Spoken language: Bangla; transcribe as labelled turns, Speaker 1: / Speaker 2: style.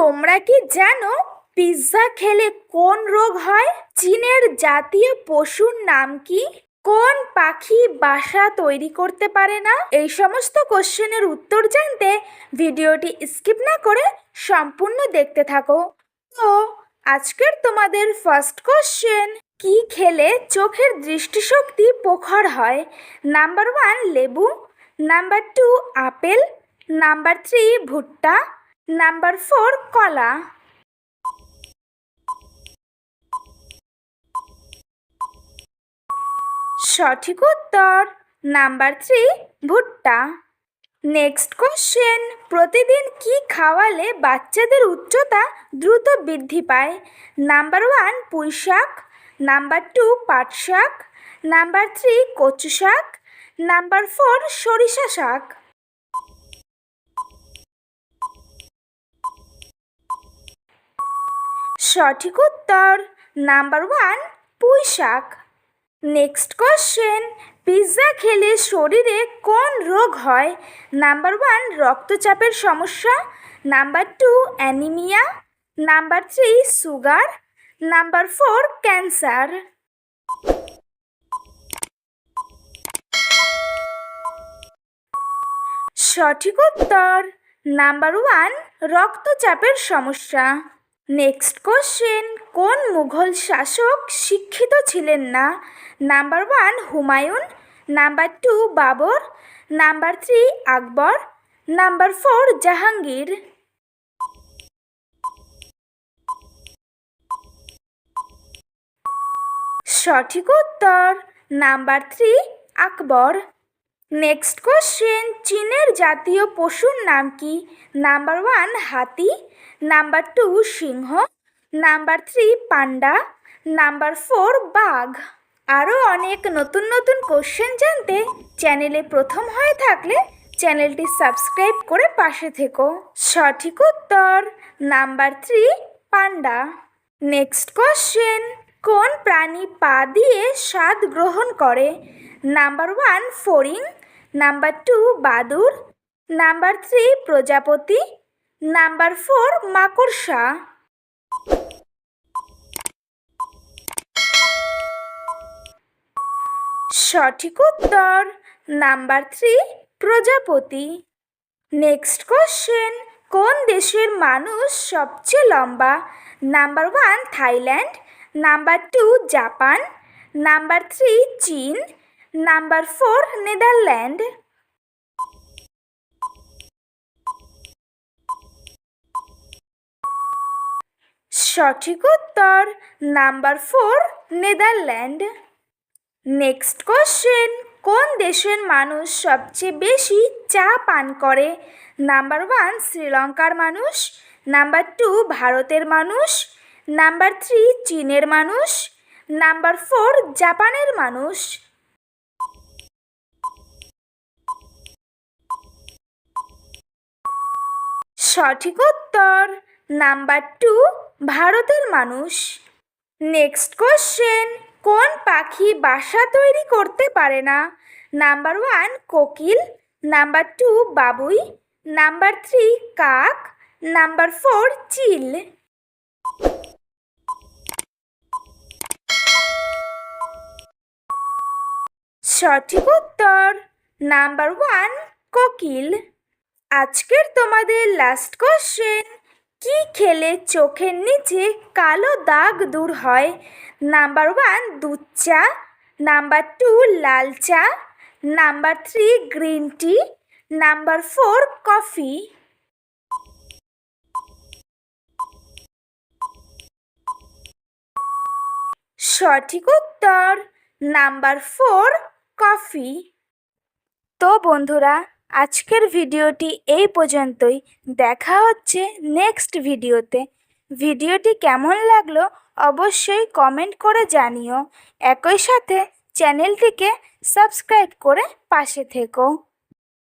Speaker 1: তোমরা কি জানো পিৎজা খেলে কোন রোগ হয়? চীনের জাতীয় পশুর নাম কি? কোন পাখি বাসা তৈরি করতে পারে না? এই সমস্ত কোশ্চেনের উত্তর জানতে ভিডিওটি স্কিপ না করে সম্পূর্ণ দেখতে থাকো। তো আজকের তোমাদের ফার্স্ট কোশ্চেন, কি খেলে চোখের দৃষ্টিশক্তি প্রখর হয়? নাম্বার 1 লেবু, নাম্বার 2 আপেল, নাম্বার 3 ভুট্টা, নাম্বার 4 কলা। সঠিক উত্তর নাম্বার 3 ভুট্টা। নেক্সট কোশ্চেন, প্রতিদিন কি খাওয়ালে বাচ্চাদের উচ্চতা দ্রুত বৃদ্ধি পায়? নাম্বার 1 পুঁই শাক, নাম্বার 2 পাট শাক, নাম্বার 3 কচু শাক, নাম্বার 4 সরিষা শাক। সঠিক উত্তর নাম্বার 1 পুঁই শাক। নেক্সট কোশ্চেন, পিৎজা খেলে শরীরে কোন রোগ হয়? নাম্বার 1 রক্তচাপের সমস্যা, number 2 anaemia, number 3 sugar, number 4 cancer. সঠিক উত্তর নাম্বার 1 রক্তচাপের সমস্যা। নেক্সট কোশ্চেন, কোন মুঘল শাসক শিক্ষিত ছিলেন না? Number 1 Humayun, number 2 Babur, number 3 Akbar, number 4 Jahangir. সঠিক উত্তর নাম্বার 3 আকবর। নেক্সট কোশ্চেন, চীনের জাতীয় পশুর নাম কি? নাম্বার 1 হাতি, নাম্বার 2 সিংহ, নাম্বার 3 পান্ডা, নাম্বার 4 বাঘ। আরও অনেক নতুন নতুন কোশ্চেন জানতে চ্যানেলে প্রথম হয়ে থাকলে চ্যানেলটি সাবস্ক্রাইব করে পাশে থেকো। সঠিক উত্তর নাম্বার 3 পান্ডা। নেক্সট কোশ্চেন, কোন প্রাণী পা দিয়ে স্বাদ গ্রহণ করে? নাম্বার 1 ফড়িং, নাম্বার 2 বাদুড়, নাম্বার 3 প্রজাপতি, নাম্বার 4 মাকড়সা। সঠিক উত্তর নাম্বার 3 প্রজাপতি। নেক্সট কোশ্চেন, কোন দেশের মানুষ সবচেয়ে লম্বা? Number 1 Thailand, number 2 Japan, number 3 চীন, নাম্বার 4 নেদারল্যান্ড। সঠিক উত্তর নাম্বার 4 নেদারল্যান্ড। নেক্সট কোশ্চেন, কোন দেশের মানুষ সবচেয়ে বেশি চা পান করে? নাম্বার 1 শ্রীলঙ্কার মানুষ, নাম্বার 2 ভারতের মানুষ, নাম্বার 3 চীনের মানুষ, নাম্বার 4 জাপানের মানুষ। সঠিক উত্তর নাম্বার 2 ভারতের মানুষ। নেক্সট কোশ্চেন, কোন পাখি বাসা তৈরি করতে পারে না? নাম্বার 1 কোকিল, নাম্বার 2 বাবুই, নাম্বার 3 কাক, নাম্বার 4 চিল। সঠিক উত্তর নাম্বার 1 কোকিল। আজকের তোমাদের লাস্ট কোশ্চেন, কি খেলে চোখের নিচে কালো দাগ দূর হয়? নাম্বার 1 দুধ চা, নাম্বার 2 লাল চা, number 3 green tea, number 4 coffee. সঠিক উত্তর নাম্বার 4 কফি। তো বন্ধুরা, আজকের ভিডিওটি এই পর্যন্তই। দেখা হচ্ছে নেক্সট ভিডিওতে। ভিডিওটি কেমন লাগলো অবশ্যই কমেন্ট করে জানিও। একই সাথে চ্যানেলটিকে সাবস্ক্রাইব করে পাশে থেকো।